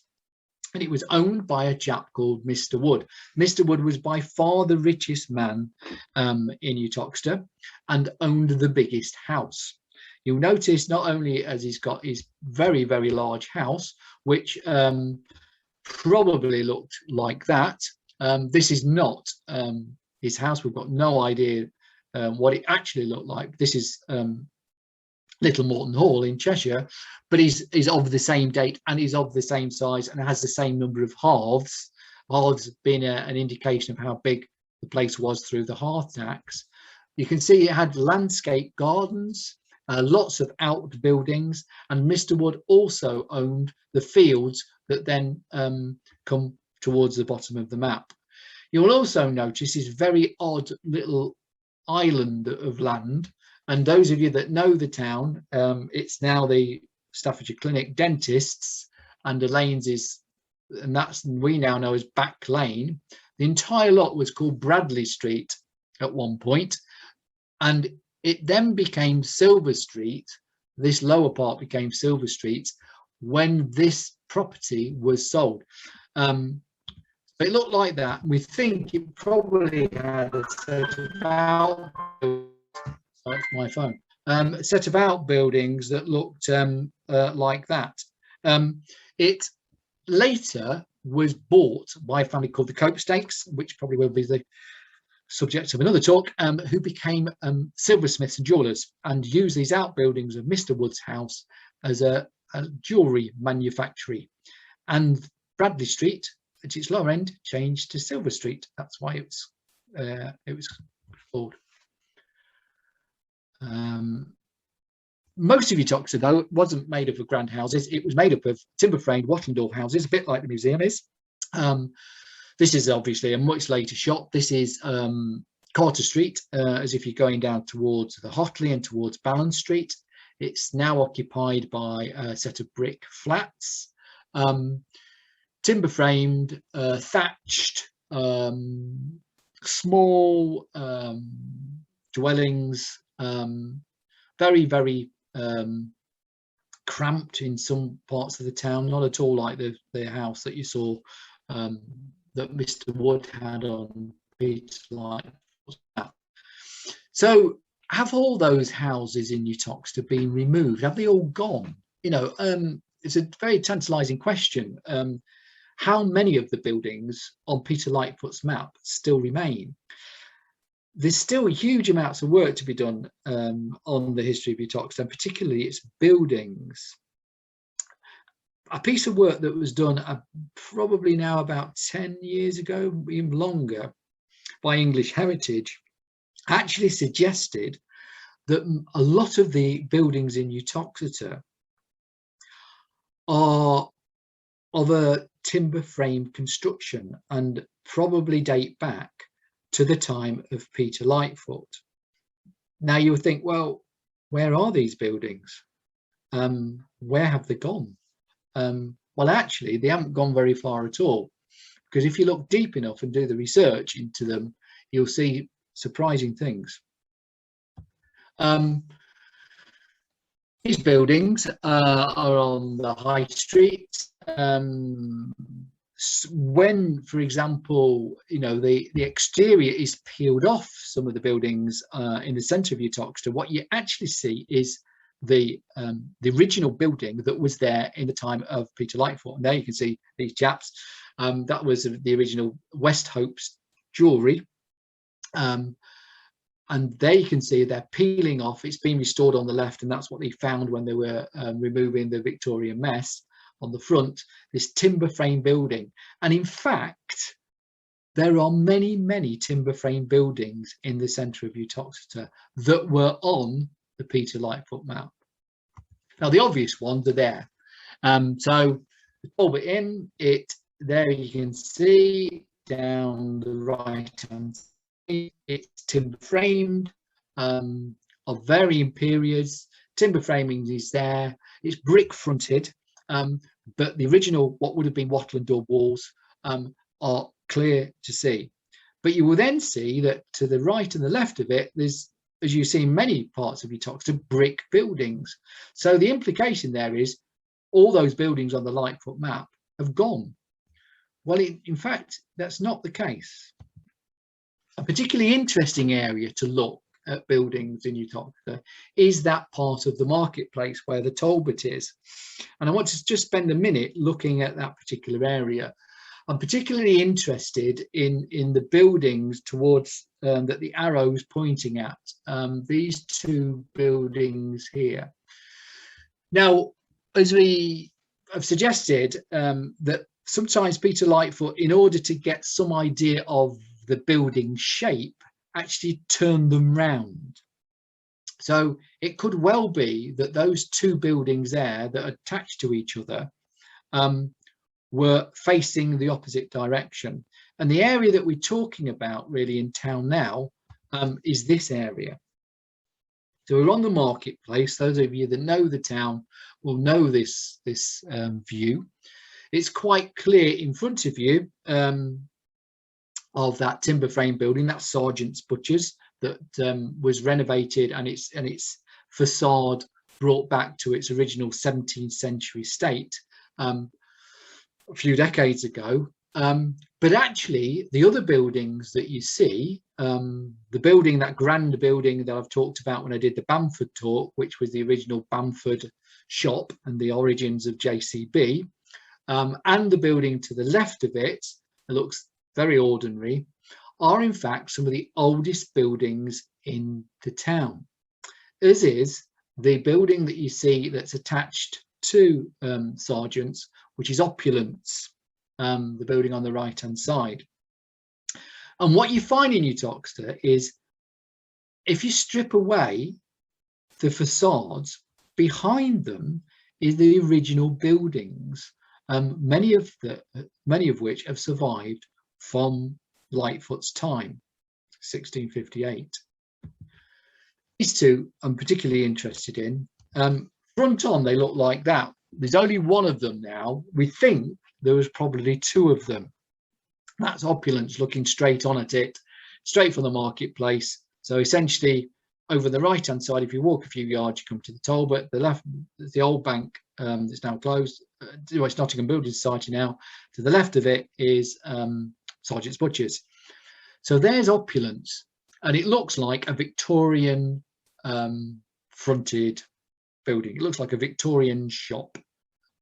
And it was owned by a chap called Mr Wood. Mr Wood was by far the richest man in Uttoxeter and owned the biggest house. You'll notice not only has he's got his very, very large house, which probably looked like that. This is not his house. We've got no idea what it actually looked like. This is Little Morton Hall in Cheshire, but is of the same date and is of the same size and has the same number of hearths. Hearths being an indication of how big the place was through the hearth tax. You can see it had landscape gardens, lots of outbuildings, and Mr Wood also owned the fields that then come towards the bottom of the map. You'll also notice this very odd little island of land. And those of you that know the town, it's now the Staffordshire Clinic Dentists, and the lanes is, and that's we now know as Back Lane. The entire lot was called Bradley Street at one point, and it then became Silver Street. This lower part became Silver Street when this property was sold. It looked like that. We think it probably had a set of that's my phone. A set of outbuildings that looked like that. It later was bought by a family called the Coe Stakes, which probably will be the subject of another talk, who became silversmiths and jewellers and used these outbuildings of Mr Wood's house as a jewellery manufactory. And Bradley Street, at its lower end, changed to Silver Street. That's why it was called. Most of Uttoxeter, though, wasn't made up of grand houses. It was made up of timber-framed watling door houses, a bit like the museum is. This is obviously a much later shot. This is Carter Street, as if you're going down towards the Hotley and towards Ballan Street. It's now occupied by a set of brick flats, timber-framed, thatched, small dwellings, very, very cramped in some parts of the town, not at all like the house that you saw that Mr Wood had on Peter Lightfoot's map. So have all those houses in Uttoxeter been removed? Have they all gone? You know, it's a very tantalising question. How many of the buildings on Peter Lightfoot's map still remain? There's still huge amounts of work to be done on the history of Uttoxeter, and particularly its buildings. A piece of work that was done probably now about 10 years ago, even longer, by English Heritage, actually suggested that a lot of the buildings in Uttoxeter are of a timber frame construction and probably date back to the time of Peter Lightfoot. Now you would think, well, where are these buildings? Where have they gone? Well, actually, they haven't gone very far at all, because if you look deep enough and do the research into them, you'll see surprising things. These buildings are on the high street. When, for example, you know, the exterior is peeled off some of the buildings in the centre of Uttoxeter, what you actually see is the original building that was there in the time of Peter Lightfoot. And there you can see these chaps. That was the original Westhope's jewellery. And there you can see they're peeling off. It's been restored on the left, and that's what they found when they were removing the Victorian mess. On the front, this timber frame building. And in fact, there are many timber frame buildings in the centre of Uttoxeter that were on the Peter Lightfoot map. Now, the obvious ones are there. So the Talbot Inn, there you can see down the right hand side, it's timber framed, of varying periods. Timber framing is there. It's brick fronted, but the original, what would have been wattle and daub walls, are clear to see. But you will then see that to the right and the left of it, there's, as you see in many parts of Uttoxeter, brick buildings. So the implication there is all those buildings on the Lightfoot map have gone. Well, in fact, that's not the case. A particularly interesting area to look at buildings in Uttoxeter is that part of the marketplace where the Talbot is. And I want to just spend a minute looking at that particular area. I'm particularly interested in the buildings towards that the arrow's pointing at, these two buildings here. Now, as we have suggested, that sometimes Peter Lightfoot, in order to get some idea of the building shape, actually turned them round. So it could well be that those two buildings there that are attached to each other were facing the opposite direction. And the area that we're talking about really in town now is this area. So we're on the marketplace. Those of you that know the town will know this view. It's quite clear in front of you of that timber frame building, that Sergeant's Butchers, that was renovated and its facade brought back to its original 17th century state a few decades ago. But actually, the other buildings that you see, the building, that grand building that I've talked about when I did the Bamford talk, which was the original Bamford shop and the origins of JCB, and the building to the left of it, it looks very ordinary, are in fact some of the oldest buildings in the town, as is the building that you see that's attached to Sergeant's, which is Opulence, the building on the right hand side. And what you find in Uttoxeter is, if you strip away the facades, behind them is the original buildings, many of which have survived from Lightfoot's time, 1658. These two I'm particularly interested in. Front on, they look like that. There's only one of them now. We think there was probably two of them. That's Opulence, looking straight on at it, straight from the marketplace. So essentially, over the right hand side, if you walk a few yards, you come to the Talbot. The left, the old bank that's now closed. It's Nottingham Building Society now. To the left of it is Sergeant's Butchers. So there's Opulence, and it looks like a Victorian fronted building. It looks like a Victorian shop,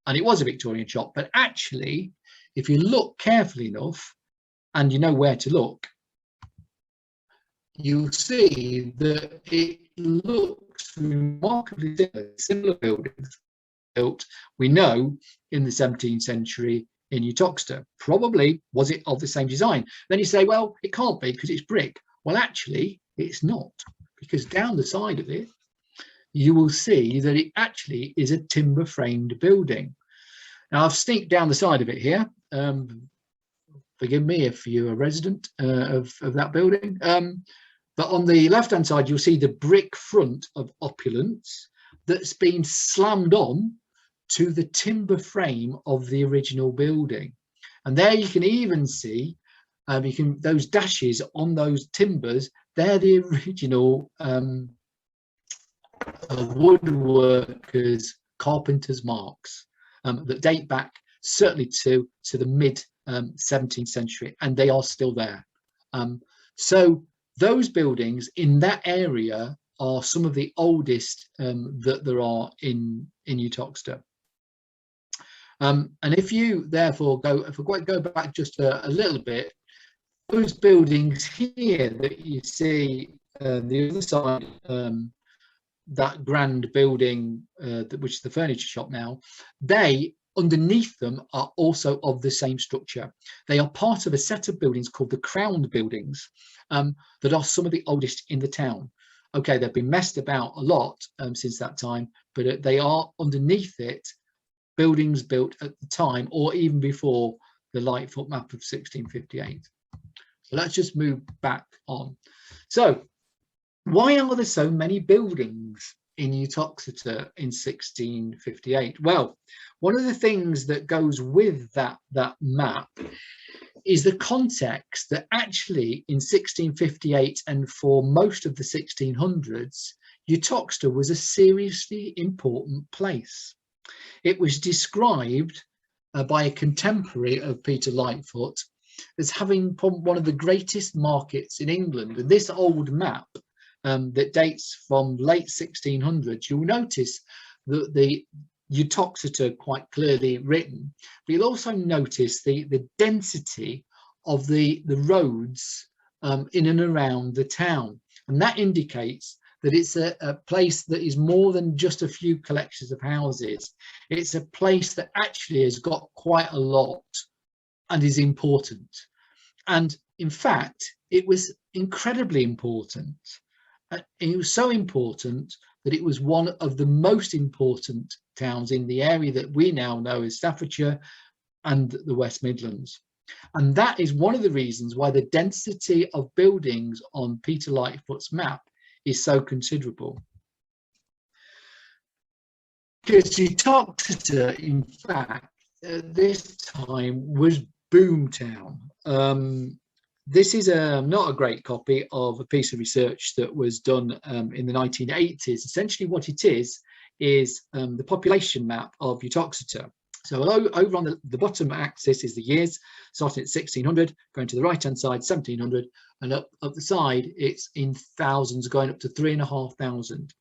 and it was a Victorian shop. But actually, if you look carefully enough, and you know where to look, you'll see that it looks remarkably similar buildings built, we know, in the 17th century in Uttoxeter. Probably was it of the same design? Then you say, well, it can't be because it's brick. Well, actually, it's not, because down the side of it, you will see that it actually is a timber framed building. Now, I've sneaked down the side of it here. Forgive me if you're a resident of that building. But on the left-hand side, you'll see the brick front of Opulence that's been slammed on to the timber frame of the original building. And there you can even see those dashes on those timbers. They're the original woodworkers, carpenters' marks that date back certainly to the mid 17th century, and they are still there. So those buildings in that area are some of the oldest that there are in Uttoxeter. And if you therefore go back just a little bit, those buildings here that you see the other side, that grand building, which is the furniture shop now, they underneath them are also of the same structure. They are part of a set of buildings called the Crown buildings that are some of the oldest in the town. Okay, they've been messed about a lot since that time, but they are underneath it buildings built at the time or even before the Lightfoot map of 1658. So let's just move back on. So why are there so many buildings in Uttoxeter in 1658? Well, one of the things that goes with that map is the context that actually in 1658 and for most of the 1600s, Uttoxeter was a seriously important place. It was described by a contemporary of Peter Lightfoot as having one of the greatest markets in England. And this old map that dates from late 1600s, you'll notice that the Uttoxeter quite clearly written, but you'll also notice the density of the roads in and around the town. And that indicates that it's a place that is more than just a few collections of houses. It's a place that actually has got quite a lot and is important. And in fact, it was incredibly important. It was so important that it was one of the most important towns in the area that we now know as Staffordshire and the West Midlands. And that is one of the reasons why the density of buildings on Peter Lightfoot's map is so considerable. Because Uttoxeter, in fact, at this time was boomtown. This is not a great copy of a piece of research that was done in the 1980s. Essentially what it is the population map of Uttoxeter. So over on the bottom axis is the years, starting at 1600, going to the right-hand side, 1700, and up the side, it's in thousands, going up to 3,500.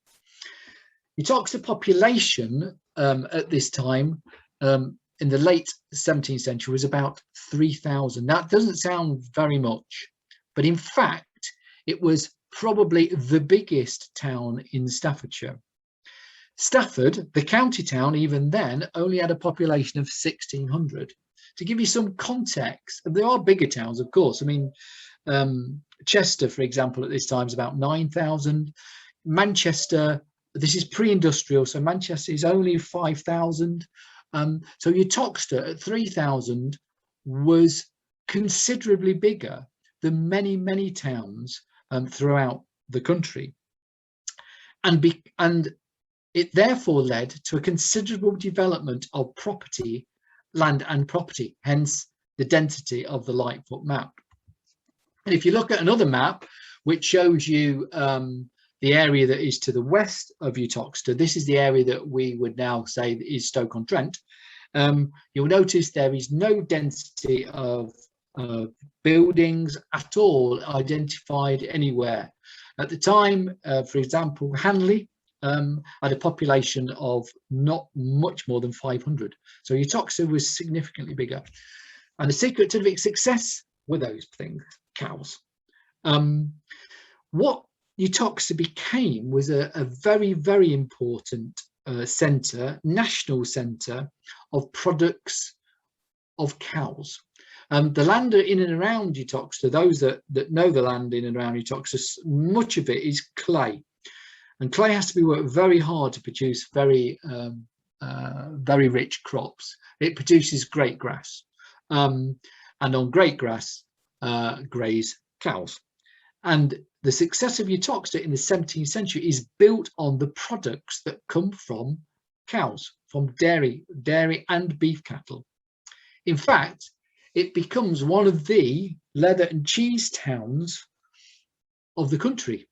Uttoxeter population at this time, in the late 17th century, was about 3,000. That doesn't sound very much, but in fact, it was probably the biggest town in Staffordshire. Stafford, the county town, even then, only had a population of 1,600. To give you some context, there are bigger towns, of course. I mean, Chester, for example, at this time is about 9,000. Manchester, this is pre-industrial, so Manchester is only 5,000. So Uttoxeter at 3,000 was considerably bigger than many, many towns throughout the country. And it therefore led to a considerable development of property, land and property, hence the density of the Lightfoot map. And if you look at another map, which shows you the area that is to the west of Uttoxeter, this is the area that we would now say is Stoke-on-Trent. You'll notice there is no density of buildings at all identified anywhere. At the time, for example, Hanley had a population of not much more than 500. So Uttoxeter was significantly bigger. And the secret to its success were those things, cows. What Uttoxeter became was a very, very important centre, national centre of products of cows. The land in and around Uttoxeter, those that know the land in and around Uttoxeter, much of it is clay. And clay has to be worked very hard to produce very rich crops. It produces great grass. And on great grass graze cows. And the success of Uttoxeter in the 17th century is built on the products that come from cows, from dairy and beef cattle. In fact, it becomes one of the leather and cheese towns of the country.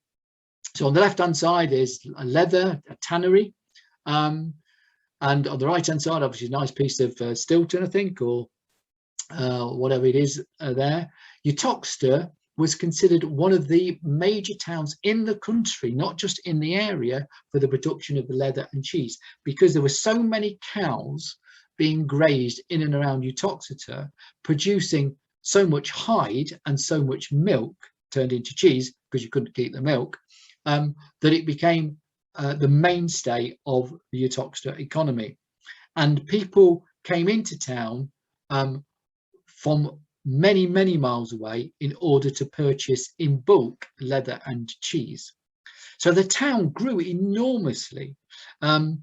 So on the left hand side is a leather, a tannery, and on the right hand side, obviously, a nice piece of Stilton, I think, or whatever it is there. Uttoxeter was considered one of the major towns in the country, not just in the area, for the production of the leather and cheese, because there were so many cows being grazed in and around Uttoxeter, producing so much hide and so much milk turned into cheese, because you couldn't keep the milk, that it became the mainstay of the Uttoxeter economy. And people came into town from many, many miles away in order to purchase in bulk leather and cheese. So the town grew enormously. And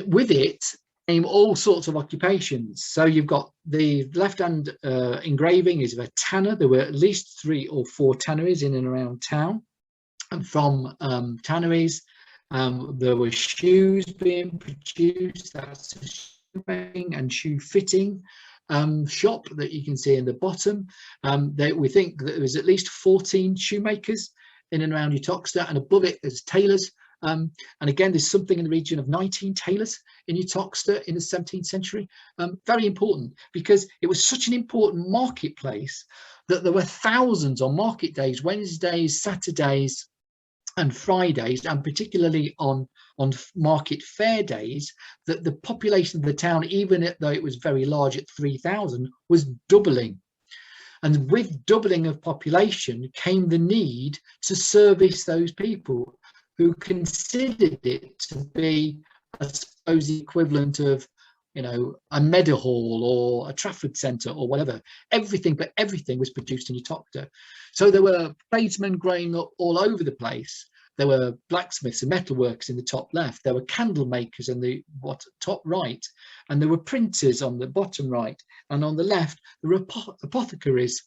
with it came all sorts of occupations. So you've got the left-hand engraving is of a tanner. There were at least 3 or 4 tanneries in and around town. And from tanneries, there were shoes being produced. That's a shoemaking and shoe fitting shop that you can see in the bottom. We think that there was at least 14 shoemakers in and around Uttoxeter, and above it there's tailors. And again, there's something in the region of 19 tailors in Uttoxeter in the 17th century. Very important, because it was such an important marketplace that there were thousands on market days, Wednesdays, Saturdays and Fridays, and particularly on market fair days, that the population of the town, even though it was very large at 3,000, was doubling. And with doubling of population came the need to service those people who considered it to be, I suppose, the equivalent of, you know, a Meadowhall or a Trafford Centre or whatever. Everything was produced in Uttoxeter. So there were tradesmen growing up all over the place. There were blacksmiths and metalworkers in the top left. There were candle makers in the top right, and there were printers on the bottom right. And on the left, there were apothecaries.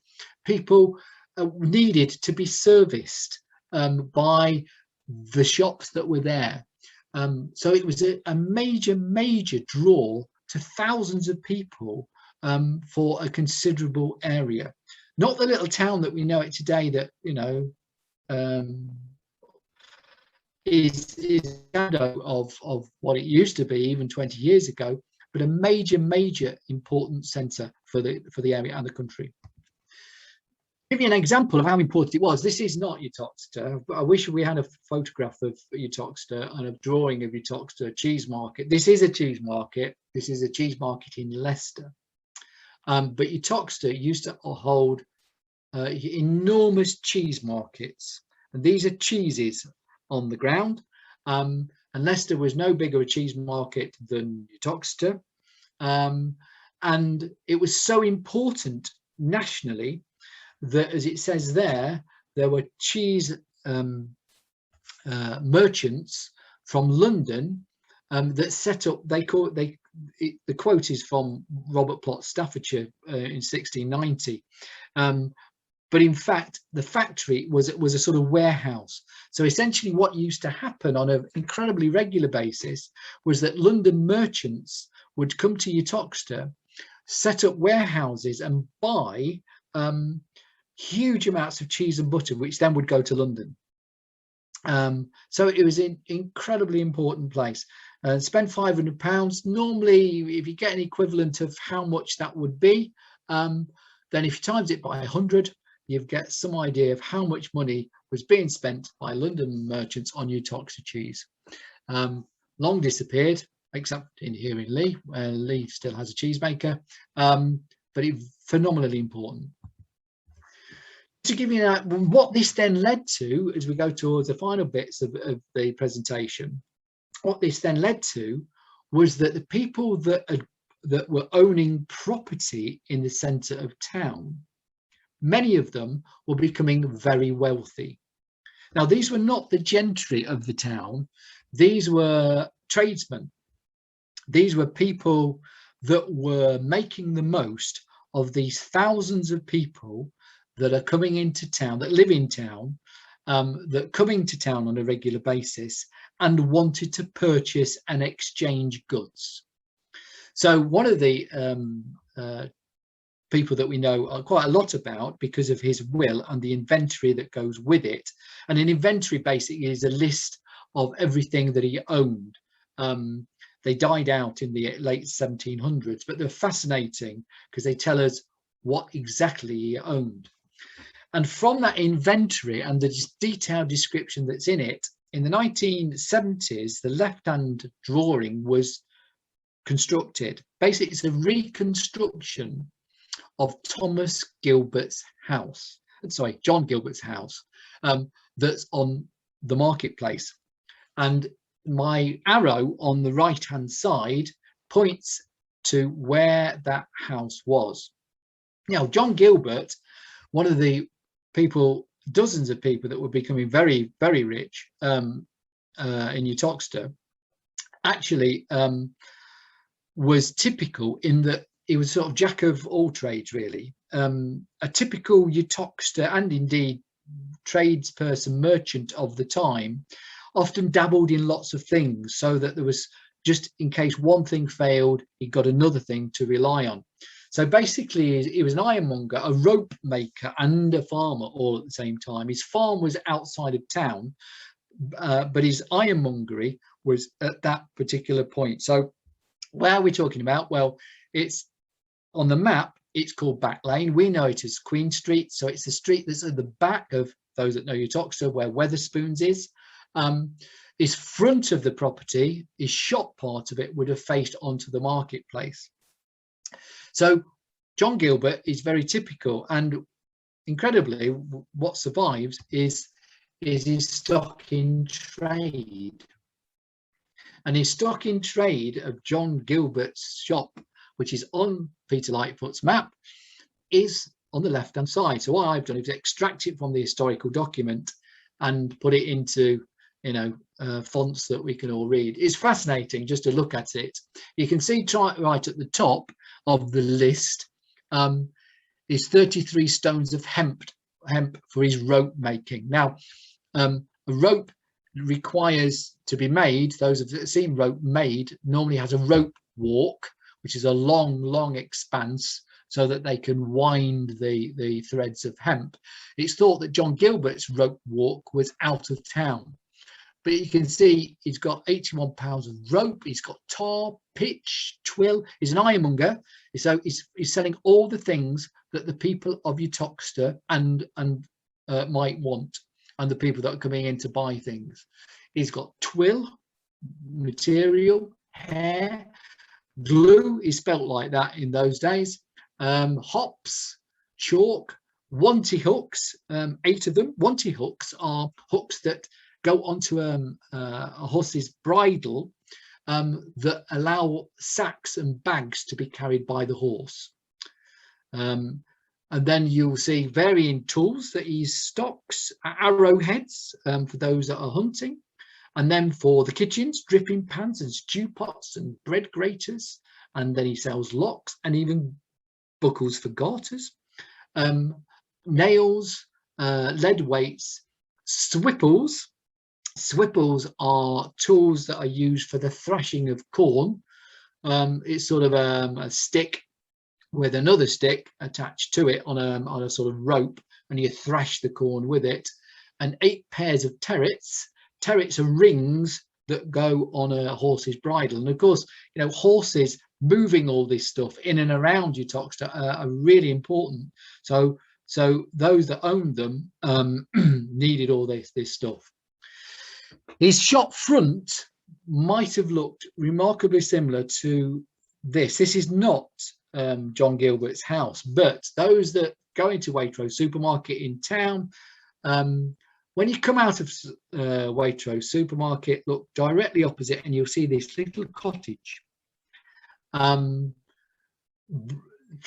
People needed to be serviced by the shops that were there. So it was a major draw to thousands of people for a considerable area. Not the little town that we know it today, that, you know, is a shadow of what it used to be even 20 years ago, but a major important centre for the area and the country. Give you an example of how important it was. This is not Uttoxeter. I wish we had a photograph of Uttoxeter and a drawing of Uttoxeter cheese market. This is a cheese market. This is a cheese market in Leicester. But Uttoxeter used to hold enormous cheese markets, and these are cheeses on the ground. And Leicester was no bigger a cheese market than Uttoxeter. And it was so important nationally that, as it says there were cheese merchants from London that set up, the quote is from Robert Plot, Staffordshire, in 1690. But in fact, the factory was a sort of warehouse. So essentially what used to happen on an incredibly regular basis was that London merchants would come to Uttoxeter, set up warehouses and buy huge amounts of cheese and butter, which then would go to London. So it was an incredibly important place. Spend £500. Normally, if you get an equivalent of how much that would be, then if you times it by 100, you get some idea of how much money was being spent by London merchants on Uttoxeter cheese. Long disappeared, except here in Leigh, where Leigh still has a cheesemaker, but it's phenomenally important. To give you what this then led to, as we go towards the final bits of the presentation, what this then led to was that the people that were owning property in the centre of town, many of them were becoming very wealthy. Now, these were not the gentry of the town. These were tradesmen. These were people that were making the most of these thousands of people that are coming into town, that live in town, that come into town on a regular basis and wanted to purchase and exchange goods. So one of the people that we know quite a lot about because of his will and the inventory that goes with it. And an inventory basically is a list of everything that he owned. They died out in the late 1700s, but they're fascinating because they tell us what exactly he owned. And from that inventory and the detailed description that's in it, in the 1970s, the left-hand drawing was constructed. Basically, it's a reconstruction of Thomas Gilbert's house. Sorry, John Gilbert's house, that's on the marketplace. And my arrow on the right-hand side points to where that house was. Now, John Gilbert, one of the people, dozens of people that were becoming very, very rich in Uttoxeter, actually was typical in that he was sort of jack of all trades, really. A typical Uttoxeter and indeed tradesperson merchant of the time often dabbled in lots of things, so that there was, just in case one thing failed, he got another thing to rely on. So basically, he was an ironmonger, a rope maker, and a farmer all at the same time. His farm was outside of town, but his ironmongery was at that particular point. So where are we talking about? Well, it's on the map, it's called Back Lane. We know it as Queen Street. So it's the street that's at the back of, those that know Uttoxeter, where Wetherspoons is. His front of the property, his shop part of it, would have faced onto the marketplace. So John Gilbert is very typical, and incredibly, what survives is his stock in trade. And his stock in trade of John Gilbert's shop, which is on Peter Lightfoot's map, is on the left-hand side. So what I've done is extract it from the historical document and put it into, fonts that we can all read. It's fascinating just to look at it. You can see right at the top of the list is 33 stones of hemp for his rope making. Now, a rope requires to be made, those that have seen rope made, normally has a rope walk, which is a long expanse so that they can wind the threads of hemp. It's thought that John Gilbert's rope walk was out of town. But you can see he's got 81 pounds of rope, he's got tar, pitch, twill. He's an ironmonger, so he's selling all the things that the people of Uttoxeter and might want, and the people that are coming in to buy things. He's got twill, material, hair, glue is spelt like that in those days, hops, chalk, wanty hooks, 8 of them. Wanty hooks are hooks that go onto a horse's bridle that allow sacks and bags to be carried by the horse. And then you'll see varying tools that he stocks, arrowheads for those that are hunting, and then for the kitchens, dripping pans and stew pots and bread graters. And then he sells locks and even buckles for garters, nails, lead weights, swipples. Swipples are tools that are used for the thrashing of corn. It's sort of a stick with another stick attached to it on a sort of rope, and you thrash the corn with it. And 8 pairs of territs. Territs are rings that go on a horse's bridle. And of course, horses moving all this stuff in and around Uttoxeter are really important. So those that owned them needed all this stuff. His shop front might have looked remarkably similar to this. This is not John Gilbert's house, but those that go into Waitrose supermarket in town, when you come out of Waitrose supermarket, look directly opposite and you'll see this little cottage,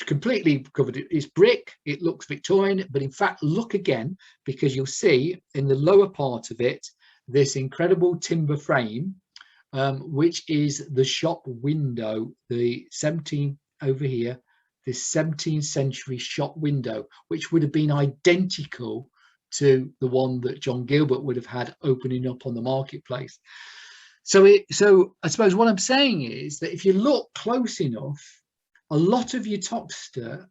completely covered. It's brick, it looks Victorian, but in fact look again, because you'll see in the lower part of it this incredible timber frame, which is the shop window, the 17 over here, this 17th century shop window, which would have been identical to the one that John Gilbert would have had opening up on the marketplace. So I suppose what I'm saying is that if you look close enough, a lot of Uttoxeter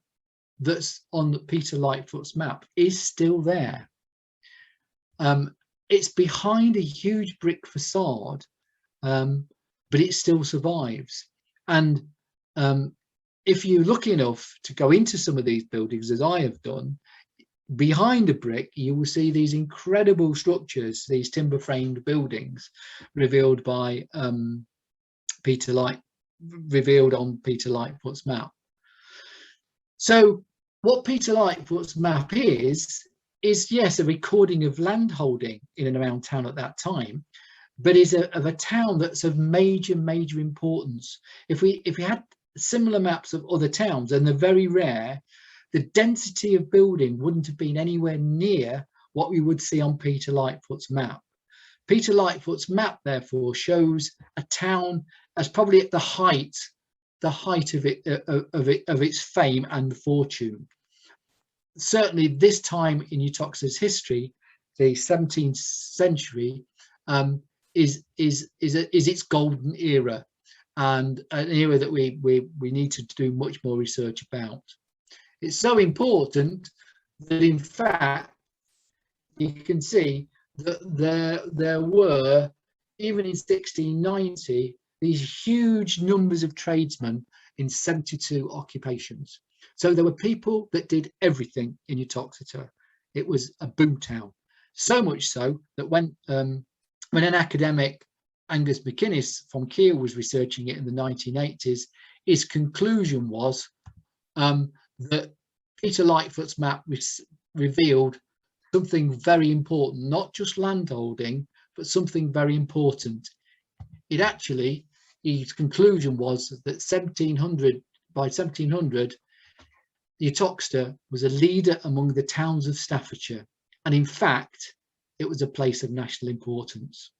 that's on Peter Lightfoot's map is still there. It's behind a huge brick facade, but it still survives. And if you're lucky enough to go into some of these buildings, as I have done, behind a brick, you will see these incredible structures, these timber framed buildings revealed by revealed on Peter Lightfoot's map. So what Peter Lightfoot's map is yes, a recording of landholding in and around town at that time, but is of a town that's of major importance. If we had similar maps of other towns, and they're very rare, the density of building wouldn't have been anywhere near what we would see on Peter Lightfoot's map. Peter Lightfoot's map, therefore, shows a town as probably at the height of its fame and fortune. Certainly, this time in Uttoxeter's history, the 17th century, is its golden era, and an era that we need to do much more research about. It's so important that, in fact, you can see that there were, even in 1690, these huge numbers of tradesmen in 72 occupations. So there were people that did everything in Uttoxeter. It was a boomtown. So much so that when an academic, Angus McInnes from Keele, was researching it in the 1980s, his conclusion was that Peter Lightfoot's map revealed something very important, not just landholding, but something very important. It actually, his conclusion was that by 1700, Uttoxeter was a leader among the towns of Staffordshire, and in fact, it was a place of national importance.